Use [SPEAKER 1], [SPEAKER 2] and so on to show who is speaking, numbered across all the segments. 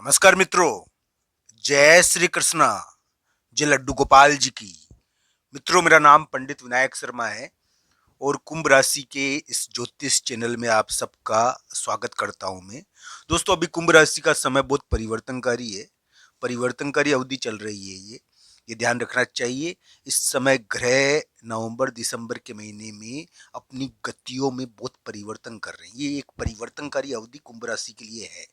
[SPEAKER 1] नमस्कार मित्रों। जय श्री कृष्णा। जय लड्डू गोपाल जी की। मित्रों, मेरा नाम पंडित विनायक शर्मा है और कुंभ राशि के इस ज्योतिष चैनल में आप सबका स्वागत करता हूं मैं। दोस्तों, अभी कुंभ राशि का समय बहुत परिवर्तनकारी है। परिवर्तनकारी अवधि चल रही है। ये ध्यान रखना चाहिए। इस समय ग्रह नवंबर दिसंबर के महीने में अपनी गतियों में बहुत परिवर्तन कर रहे हैं। ये एक परिवर्तनकारी अवधि कुंभ राशि के लिए है।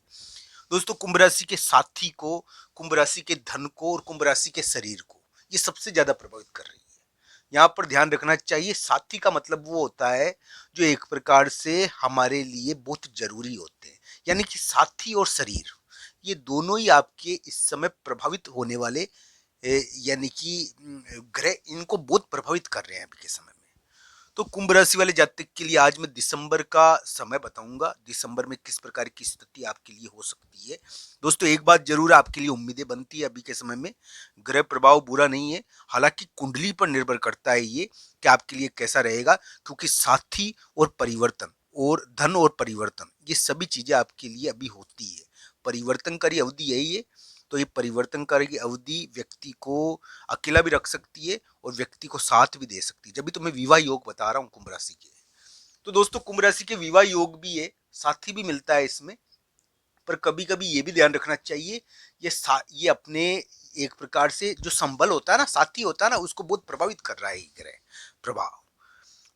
[SPEAKER 1] दोस्तों, कुंभ राशि के साथी को, कुंभ राशि के धन को और कुंभ राशि के शरीर को ये सबसे ज्यादा प्रभावित कर रही है। यहाँ पर ध्यान रखना चाहिए, साथी का मतलब वो होता है जो एक प्रकार से हमारे लिए बहुत जरूरी होते हैं। यानी कि साथी और शरीर, ये दोनों ही आपके इस समय प्रभावित होने वाले यानी कि ग्रह इनको बहुत प्रभावित कर रहे हैं अभी के समय में। तो कुंभ राशि वाले जातक के लिए आज मैं दिसंबर का समय बताऊंगा। दिसंबर में किस प्रकार की स्थिति आपके लिए हो सकती है। दोस्तों, एक बात जरूर आपके लिए उम्मीदें बनती है अभी के समय में। ग्रह प्रभाव बुरा नहीं है, हालांकि कुंडली पर निर्भर करता है ये कि आपके लिए कैसा रहेगा, क्योंकि साथी और परिवर्तन और धन और परिवर्तन ये सभी चीजें आपके लिए अभी होती है। परिवर्तनकारी अवधि यही है। तो ये परिवर्तनकारी अवधि व्यक्ति को अकेला भी रख सकती है और व्यक्ति को साथ भी दे सकती है। जब भी तो मैं विवाह योग बता रहा हूँ कुंभ राशि के। तो दोस्तों, कुंभ राशि के विवाह योग भी है, साथी भी मिलता है इसमें। पर कभी कभी ये भी ध्यान रखना चाहिए, ये अपने एक प्रकार से जो संबल होता है ना, साथी होता है ना, उसको बहुत प्रभावित कर रहा है ग्रह प्रभाव।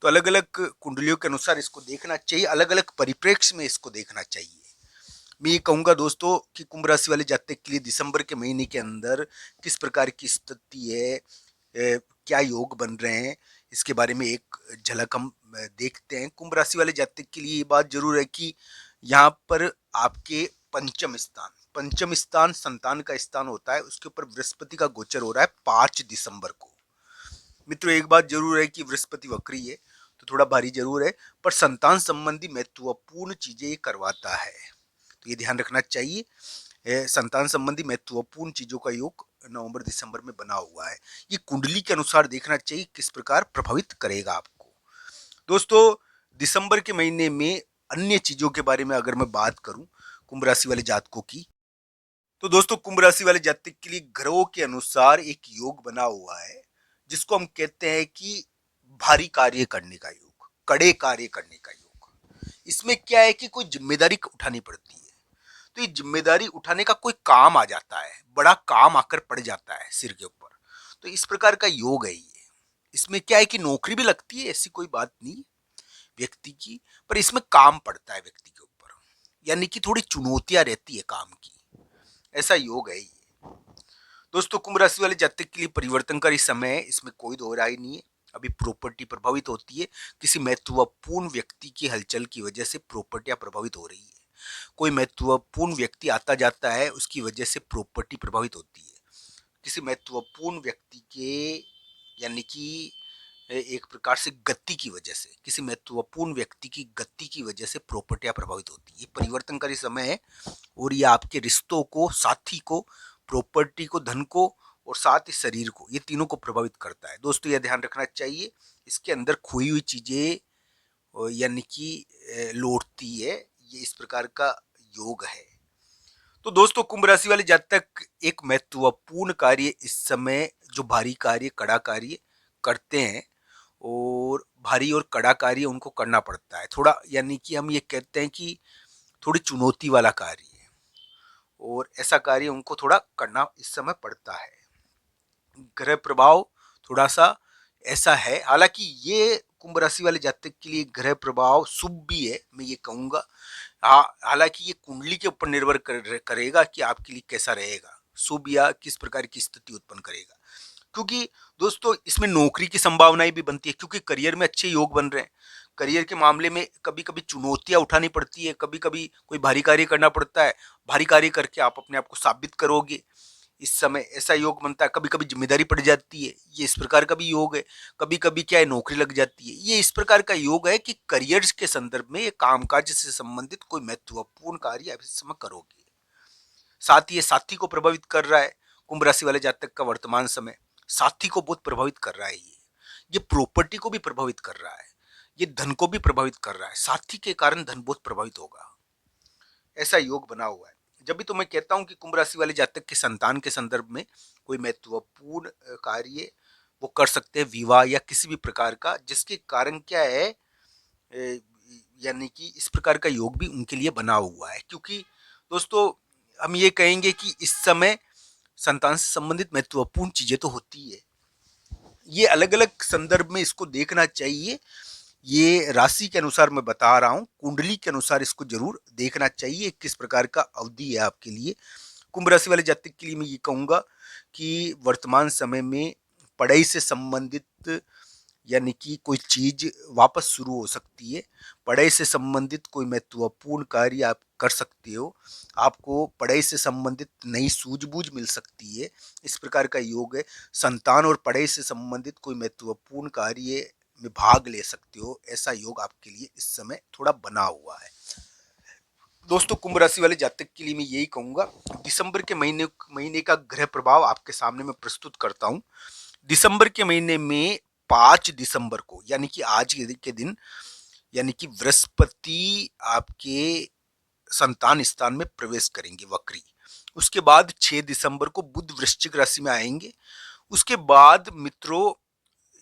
[SPEAKER 1] तो अलग अलग कुंडलियों के अनुसार इसको देखना चाहिए, अलग अलग परिप्रेक्ष्य में इसको देखना चाहिए। मैं ये कहूंगा दोस्तों कि कुंभ राशि वाले जातक के लिए दिसंबर के महीने के अंदर किस प्रकार की स्थिति है, क्या योग बन रहे हैं, इसके बारे में एक झलक हम देखते हैं। कुंभ राशि वाले जातक के लिए ये बात जरूर है कि यहाँ पर आपके पंचम स्थान संतान का स्थान होता है, उसके ऊपर बृहस्पति का गोचर हो रहा है 5 दिसंबर को। मित्रों, एक बात जरूर है कि बृहस्पति वक्री है तो थोड़ा भारी जरूर है, पर संतान संबंधी महत्वपूर्ण चीजें ये करवाता है, तो ये ध्यान रखना चाहिए। संतान संबंधी महत्वपूर्ण चीजों का योग नवंबर दिसंबर में बना हुआ है। ये कुंडली के अनुसार देखना चाहिए किस प्रकार प्रभावित करेगा आपको। दोस्तों, दिसंबर के महीने में अन्य चीजों के बारे में अगर मैं बात करूं कुंभ राशि वाले जातकों की, तो दोस्तों कुंभ राशि वाले जातक के लिए ग्रहों के अनुसार एक योग बना हुआ है जिसको हम कहते हैं कि भारी कार्य करने का योग, कड़े कार्य करने का योग। इसमें क्या है कि कोई जिम्मेदारी उठानी पड़ती है, तो ये जिम्मेदारी उठाने का कोई काम आ जाता है, बड़ा काम आकर पड़ जाता है सिर के ऊपर। तो इस प्रकार का योग है ये। इसमें क्या है कि नौकरी भी लगती है, ऐसी कोई बात नहीं व्यक्ति की, पर इसमें काम पड़ता है व्यक्ति के ऊपर, यानी कि थोड़ी चुनौतियां रहती है काम की। ऐसा योग है ये। दोस्तों, कुंभ राशि वाले जातक के लिए परिवर्तनकारी समय है, इसमें कोई दो राय नहीं है। अभी प्रॉपर्टी प्रभावित होती है, किसी महत्वपूर्ण व्यक्ति की हलचल की वजह से प्रॉपर्टियां प्रभावित हो रही है। कोई महत्वपूर्ण व्यक्ति आता जाता है, उसकी वजह से प्रॉपर्टी प्रभावित होती है। किसी महत्वपूर्ण व्यक्ति के यानी कि एक प्रकार से गति की वजह से, किसी महत्वपूर्ण व्यक्ति की गति की वजह से प्रॉपर्टियां प्रभावित होती है। ये परिवर्तनकारी समय है और ये आपके रिश्तों को, साथी को, प्रॉपर्टी को, धन को और साथ ही शरीर को, ये तीनों को प्रभावित करता है। दोस्तों, यह ध्यान रखना चाहिए, इसके अंदर खोई हुई चीजें यानी कि लौटती है। ये इस प्रकार का योग है। तो दोस्तों, कुंभ राशि वाले जातक एक महत्वपूर्ण कार्य इस समय, जो भारी कार्य, कड़ा कार्य करते हैं, और भारी और कड़ा कार्य उनको करना पड़ता है थोड़ा, यानी कि हम ये कहते हैं कि थोड़ी चुनौती वाला कार्य है और ऐसा कार्य उनको थोड़ा करना इस समय पड़ता है। ग्रह प्रभाव थोड़ा सा ऐसा है, हालांकि ये कुंभ राशि वाले जातक के लिए ग्रह प्रभाव शुभ भी है, मैं ये कहूंगा। हालांकि ये कुंडली के ऊपर निर्भर करेगा कि आपके लिए कैसा रहेगा, शुभ या किस प्रकार की स्थिति उत्पन्न करेगा। क्योंकि दोस्तों, इसमें नौकरी की संभावनाएं भी बनती है, क्योंकि करियर में अच्छे योग बन रहे हैं। करियर के मामले में कभी कभी चुनौतियां उठानी पड़ती है, कभी कभी कोई भारी कार्य करना पड़ता है। भारी कार्य करके आप अपने आप को साबित करोगे, इस समय ऐसा योग बनता है। कभी कभी जिम्मेदारी पड़ जाती है, ये इस प्रकार का भी योग है। कभी कभी क्या है, नौकरी लग जाती है। ये इस प्रकार का योग है कि करियर के संदर्भ में, ये कामकाज से संबंधित कोई महत्वपूर्ण कार्य आप इस समय करोगे। साथ ही ये साथी को प्रभावित कर रहा है। कुंभ राशि वाले जातक का वर्तमान समय साथी को बहुत प्रभावित कर रहा है। ये प्रॉपर्टी को भी प्रभावित कर रहा है, ये धन को भी प्रभावित कर रहा है। साथी के कारण धन बहुत प्रभावित होगा, ऐसा योग बना हुआ है। जब भी तो मैं कहता हूँ कि कुंभ राशि वाले जातक के संतान के संदर्भ में कोई महत्वपूर्ण कार्य वो कर सकते हैं, विवाह या किसी भी प्रकार का, जिसके कारण क्या है, यानी कि इस प्रकार का योग भी उनके लिए बना हुआ है। क्योंकि दोस्तों हम ये कहेंगे कि इस समय संतान से संबंधित महत्वपूर्ण चीजें तो होती है, ये अलग अलग संदर्भ में इसको देखना चाहिए। ये राशि के अनुसार मैं बता रहा हूँ, कुंडली के अनुसार इसको जरूर देखना चाहिए किस प्रकार का अवधि है आपके लिए। कुंभ राशि वाले जातक के लिए मैं ये कहूँगा कि वर्तमान समय में पढ़ाई से संबंधित, यानी कि कोई चीज वापस शुरू हो सकती है, पढ़ाई से संबंधित कोई महत्वपूर्ण कार्य आप कर सकते हो, आपको पढ़ाई से संबंधित नई सूझबूझ मिल सकती है, इस प्रकार का योग है। संतान और पढ़ाई से संबंधित कोई महत्वपूर्ण कार्य में भाग ले सकते हो, ऐसा योग आपके लिए इस समय थोड़ा बना हुआ है। दोस्तों कुंभ राशि वाले जातक के लिए मैं यही कहूंगा, दिसंबर के महीने का ग्रह प्रभाव आपके सामने मैं प्रस्तुत करता हूं। दिसंबर के महीने में 5 दिसंबर को, यानी कि आज के दिन, यानी कि बृहस्पति आपके संतान स्थान में प्रवेश करेंगे वक्री। उसके बाद 6 दिसंबर को बुध वृश्चिक राशि में आएंगे। उसके बाद मित्रों,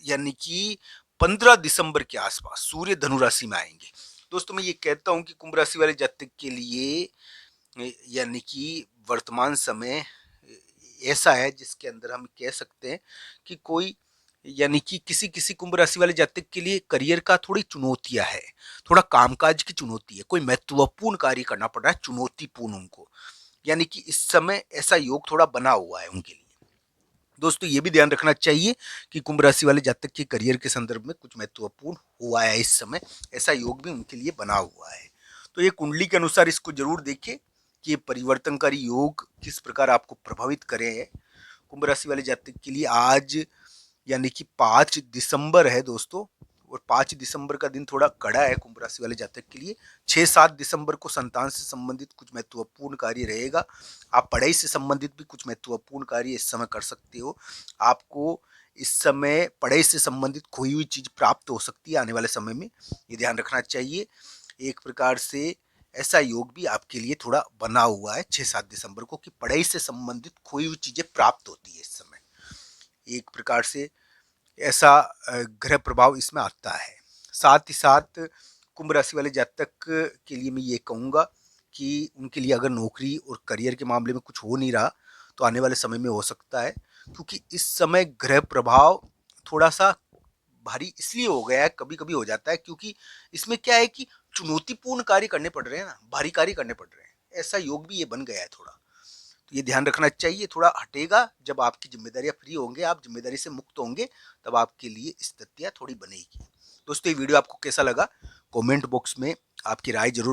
[SPEAKER 1] यानी कि 15 दिसंबर के आसपास सूर्य धनु राशि में आएंगे। दोस्तों मैं ये कहता हूं कि कुंभ राशि वाले जातक के लिए, यानी कि वर्तमान समय ऐसा है जिसके अंदर हम कह सकते हैं कि कोई, यानी कि किसी किसी कुंभ राशि वाले जातक के लिए करियर का थोड़ी चुनौतियां है, थोड़ा कामकाज की चुनौती है, कोई महत्वपूर्ण कार्य करना पड़ रहा है चुनौतीपूर्ण उनको, यानी कि इस समय ऐसा योग थोड़ा बना हुआ है उनके लिए। दोस्तों ये भी ध्यान रखना चाहिए कि कुंभ राशि वाले जातक के करियर के संदर्भ में कुछ महत्वपूर्ण हुआ है इस समय, ऐसा योग भी उनके लिए बना हुआ है। तो ये कुंडली के अनुसार इसको जरूर देखें कि ये परिवर्तनकारी योग किस प्रकार आपको प्रभावित करे हैं। कुंभ राशि वाले जातक के लिए आज, यानी कि 5 दिसंबर है दोस्तों, और 5 दिसंबर का दिन थोड़ा कड़ा है कुंभ राशि वाले जातक के लिए। 6-7 दिसंबर को संतान से संबंधित कुछ महत्वपूर्ण कार्य रहेगा। आप पढ़ाई से संबंधित भी कुछ महत्वपूर्ण कार्य इस समय कर सकते हो। आपको इस समय पढ़ाई से संबंधित खोई हुई चीज प्राप्त हो सकती है आने वाले समय में, ये ध्यान रखना चाहिए। एक प्रकार से ऐसा योग भी आपके लिए थोड़ा बना हुआ है 6-7 दिसंबर को, कि पढ़ाई से संबंधित खोई हुई चीजें प्राप्त होती है इस समय, एक प्रकार से ऐसा ग्रह प्रभाव इसमें आता है। साथ ही साथ कुंभ राशि वाले जातक के लिए मैं ये कहूँगा कि उनके लिए अगर नौकरी और करियर के मामले में कुछ हो नहीं रहा तो आने वाले समय में हो सकता है, क्योंकि इस समय ग्रह प्रभाव थोड़ा सा भारी इसलिए हो गया है, कभी कभी हो जाता है क्योंकि इसमें क्या है कि चुनौतीपूर्ण कार्य करने पड़ रहे हैं ना, भारी कार्य करने पड़ रहे हैं, ऐसा योग भी ये बन गया है थोड़ा। तो ये ध्यान रखना चाहिए, थोड़ा हटेगा जब आपकी जिम्मेदारियां फ्री होंगे, आप जिम्मेदारी से मुक्त होंगे, तब आपके लिए स्थितियां थोड़ी बनेगी। दोस्तों ये वीडियो आपको कैसा लगा, कमेंट बॉक्स में आपकी राय जरूर